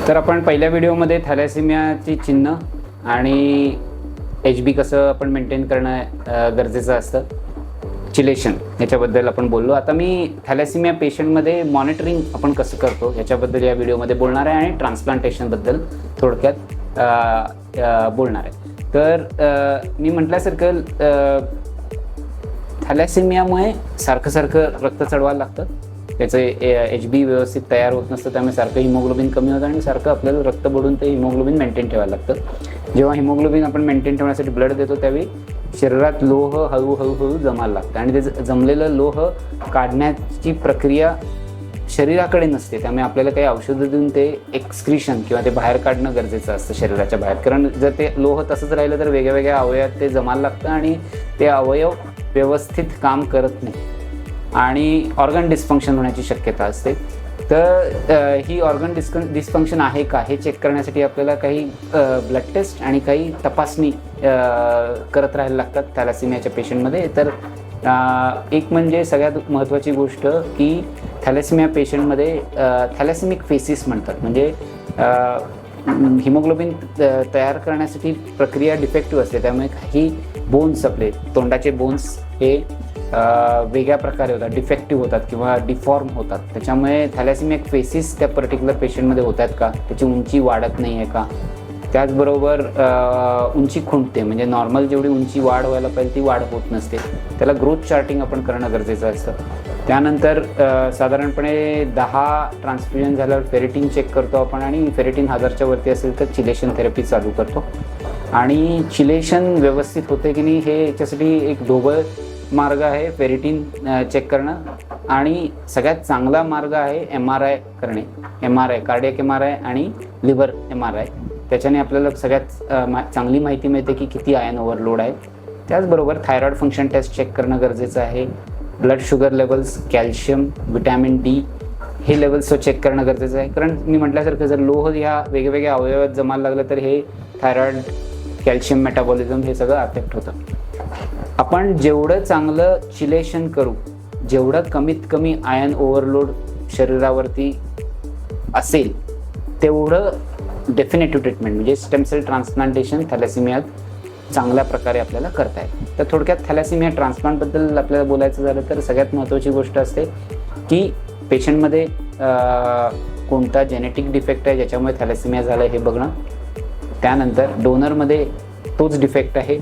तर आपण पहिल्या व्हिडिओमध्ये थॅलेसेमियाची चिन्ह आणि HB कसं आपण मेंटेन करणं गरजेचं असतं, चिलेशन याच्याबद्दल आपण बोललो. आता मी थॅलेसेमिया पेशंटमध्ये मॉनिटरिंग आपण कसं करतो याच्याबद्दल या व्हिडिओमध्ये बोलणार आहे आणि ट्रान्सप्लांटेशनबद्दल थोडक्यात बोलणार आहे. तर मी म्हटल्यासारखं थॅलेसेमियामुळे सारखं रक्त चढवायला लागतं, त्याचं HB व्यवस्थित तयार होत नसतं, त्यामुळे सारखं हिमोग्लोबिन कमी होतं आणि सारखं आपल्याला रक्त बढून ते हिमोग्लोबिन मेंटेन ठेवायला लागतं. जेव्हा हिमोग्लोबिन आपण मेंटेन ठेवण्यासाठी ब्लड देतो त्यावेळी शरीरात लोह हळूहळू जमायला लागतं आणि ते जमलेलं लोह काढण्याची प्रक्रिया शरीराकडे नसते, त्यामुळे आपल्याला काही औषधं देऊन ते एक्सक्रिशन किंवा ते बाहेर काढणं गरजेचं असतं शरीराच्या बाहेर. कारण जर ते लोह तसंच राहिलं तर वेगळ्या अवयवात ते जमायला लागतं आणि ते अवयव व्यवस्थित काम करत नाही आणि ऑर्गन डिस्फंक्शन होण्याची शक्यता असते. तर ही ऑर्गन डिस्फंक्शन आहे का हे चेक करण्यासाठी आपल्याला काही ब्लड टेस्ट आणि काही तपासणी करत राहायला लागतात थॅलेसेमियाच्या पेशंटमध्ये. तर एक म्हणजे सगळ्यात महत्त्वाची गोष्ट की थॅलेसेमिया पेशंटमध्ये थॅलेसेमिक फेसिस म्हणतात, म्हणजे हिमोग्लोबिन तयार करण्यासाठी प्रक्रिया डिफेक्टिव्ह असते, त्यामुळे काही बोन्स आपले तोंडाचे बोन्स हे वेगळ्या प्रकारे होतात, डिफेक्टिव्ह होतात किंवा डिफॉर्म होतात. त्याच्यामुळे थॅलेसेमिक फेसिस त्या पर्टिक्युलर पेशंटमध्ये होत आहेत का, त्याची उंची वाढत नाही आहे का, त्याचबरोबर उंची खुंटते, म्हणजे नॉर्मल जेवढी उंची वाढ व्हायला पाहिजे ती वाढ होत नसते, त्याला ग्रोथ चार्टिंग आपण करणं गरजेचं असतं. त्यानंतर साधारणपणे 10 ट्रान्सफ्युजन झाल्यावर फेरेटिन चेक करतो आपण आणि फेरेटिन 1000च्या वरती असेल तर चिलेशन थेरपी चालू करतो. आणि चिलेशन व्यवस्थित होते की नाही हे याच्यासाठी एक ढोबळ मार्ग आहे फेरेटिन चेक करणं, आणि सगळ्यात चांगला मार्ग आहे MRI करणे. MRI कार्डियक MRI आणि लिव्हर MRI, त्याच्याने आपल्याला सगळ्यात चांगली माहिती मिळते की किती आयन ओव्हरलोड आहे. त्याचबरोबर थायरॉइड फंक्शन टेस्ट चेक करणं गरजेचं आहे. Blood sugar levels, calcium, vitamin D हे लेवल्स चेक करणं गरजेचं आहे. कारण मी म्हटल्यासारखं जर लोह ह्या वेगवेगळ्या अवयवात जमायला लागलं तर हे थायरॉइड, कॅल्शियम मेटाबॉलिझम हे सगळं अफेक्ट होतं. आपण जेवढं चांगलं चिलेशन करू, जेवढं कमीत कमी आयन ओव्हरलोड शरीरावरती असेल तेवढं डेफिनेटिव्ह ट्रीटमेंट म्हणजे स्टेम सेल ट्रान्सप्लांटेशन थॅलेसेमियात चांगल्या प्रकारे आपल्याला करता येईल. तर थोडक्यात थॅलेसेमिया ट्रान्सप्लांटबद्दल आपल्याला बोलायचं झालं तर सगळ्यात महत्त्वाची गोष्ट असते की पेशंटमध्ये कोणता जेनेटिक डिफेक्ट आहे ज्याच्यामुळे थॅलेसेमिया झालं हे बघणं. त्यानंतर डोनरमध्ये तोच डिफेक्ट आहे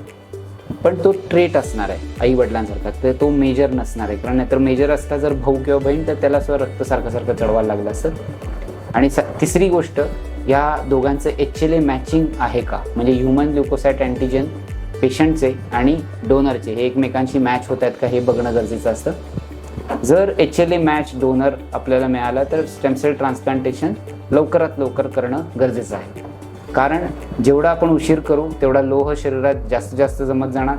पण तो ट्रेट असणार आहे आई वडिलांसारखा, तर तो मेजर नसणार आहे. कारण नाहीतर मेजर असता जर भाऊ किंवा बहीण तर त्याला रक्त सारखं चढवायला लागलं असतं. आणि तिसरी गोष्ट, या दोघांचं HLA मॅचिंग आहे का, म्हणजे ह्युमन ल्युकोसाइट अँटीजन पेशंटचे आणि डोनरचे हे एकमेकांशी मॅच होत आहेत का हे बघणं गरजेचं असतं. जर HLA मॅच डोनर आपल्याला मिळाला तर स्टेम सेल ट्रान्सप्लांटेशन लवकरात लवकर करणं गरजेचं आहे. कारण जेवढा आपण उशीर करू तेवढा लोह शरीरात जास्त जमत जाणार,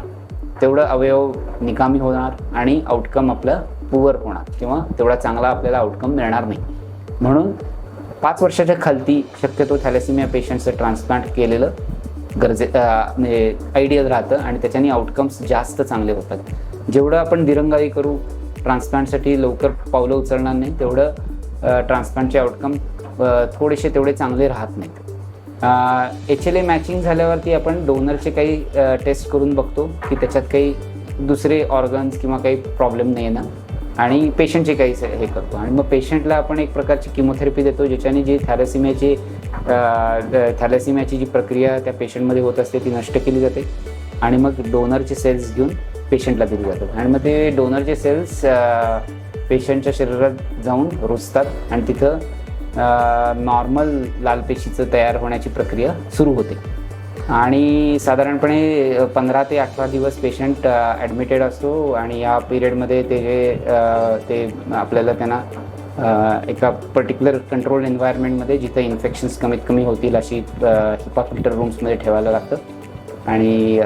तेवढं अवयव निकामी होणार आणि आउटकम आपलं पुअर होणार किंवा तेवढा चांगला आपल्याला आउटकम मिळणार नाही. म्हणून 5 वर्षाच्या खालती शक्यतो थॅलेसेमिया पेशंटचं ट्रान्सप्लांट केलेलं म्हणजे आयडियल राहतं आणि त्याच्याने आउटकम्स जास्त चांगले होतात. जेवढं आपण दिरंगाई करू ट्रान्सप्लांटसाठी लवकर पावलं उचलणार नाही तेवढं ट्रान्सप्लांटचे आउटकम थोडेसे तेवढे चांगले राहत नाहीत. HLA मॅचिंग झाल्यावरती आपण डोनरचे काही टेस्ट करून बघतो की त्याच्यात काही दुसरे ऑर्गन्स किंवा काही प्रॉब्लेम नाही ना, आणि पेशंटचे काही हे करतो आणि मग पेशंटला आपण एक प्रकारची किमोथेरपी देतो ज्याच्याने जी थॅलेसेमियाची जी प्रक्रिया त्या पेशंटमध्ये होत असते ती नष्ट केली जाते आणि मग डोनरचे सेल्स घेऊन पेशंटला दिली जातात आणि मग ते डोनरचे सेल्स पेशंटच्या शरीरात जाऊन रुजतात आणि तिथं नॉर्मल लाल पेशीचं तयार होण्याची प्रक्रिया सुरू होते. आणि साधारणपणे 15 ते 18 दिवस पेशंट ॲडमिटेड असतो आणि या पिरियडमध्ये ते आपल्याला त्यांना एका पर्टिक्युलर कंट्रोल एन्व्हायरमेंटमध्ये जिथं इन्फेक्शन्स कमीत कमी होतील अशी हिपा फिल्टर रूम्समध्ये ठेवायला लागतं. आणि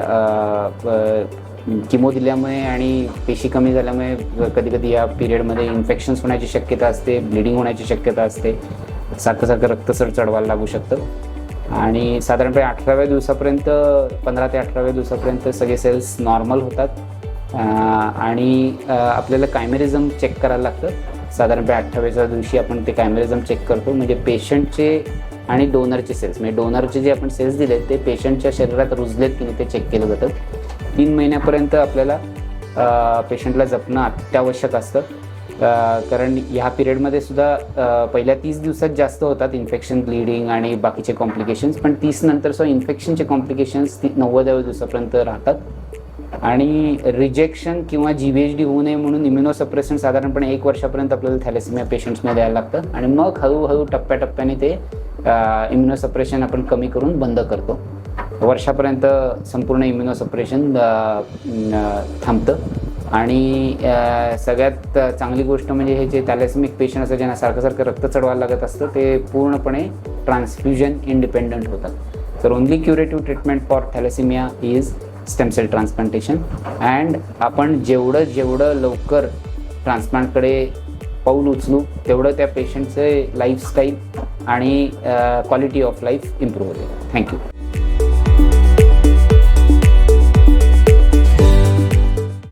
किमो दिल्यामुळे आणि पेशी कमी झाल्यामुळे कधी या पिरियडमध्ये इन्फेक्शन्स होण्याची शक्यता असते, ब्लिडिंग होण्याची शक्यता असते, सारखं रक्तसर चढवायला लागू शकतं. आणि साधारणपणे 18व्या दिवसापर्यंत 15 ते 18व्या दिवसापर्यंत सगळे सेल्स नॉर्मल होतात आणि आपल्याला कायमेरिझम चेक करायला लागतं. साधारणपणे 28व्या दिवशी आपण ते कायमेरिझम चेक करतो, म्हणजे पेशंटचे आणि डोनरचे सेल्स. म्हणजे डोनरचे जे आपण सेल्स दिले ते पेशंटच्या शरीरात रुजलेत की नाही ते चेक केलं जातं. 3 महिन्यापर्यंत आपल्याला पेशंटला जपणं अत्यावश्यक असतं, कारण ह्या पिरियडमध्ये सुद्धा पहिल्या 30 दिवसात जास्त होतात इन्फेक्शन, ब्लिडिंग आणि बाकीचे कॉम्प्लिकेशन्स, पण 30 नंतर सुद्धा इन्फेक्शनचे कॉम्प्लिकेशन्स 90व्या दिवसापर्यंत राहतात. आणि रिजेक्शन किंवा GVHD होऊ नये म्हणून इम्युनोसप्रेसंट साधारणपणे 1 वर्षापर्यंत आपल्याला थॅलेसेमिया पेशंट्समध्ये द्यायला लागतं आणि मग हळूहळू टप्प्याटप्प्याने ते इम्युनोसप्रेशन आपण कमी करून बंद करतो. वर्षापर्यंत संपूर्ण इम्युनोसप्रेशन थांबतं. आणि सगळ्यात चांगली गोष्ट म्हणजे हे जे थॅलेसेमिक पेशंट असतात ज्यांना सारखं रक्त चढवायला लागत असतं ते पूर्णपणे ट्रान्सफ्युजन इंडिपेंडंट होतात. तर only curative treatment for thalassaemia is stem cell transplantation. And आपण जेवढं लवकर ट्रान्सप्लांटकडे पाऊल उचलू तेवढं त्या पेशंटचे लाईफस्टाईल आणि क्वालिटी ऑफ लाईफ इम्प्रूव्ह होते. थँक्यू.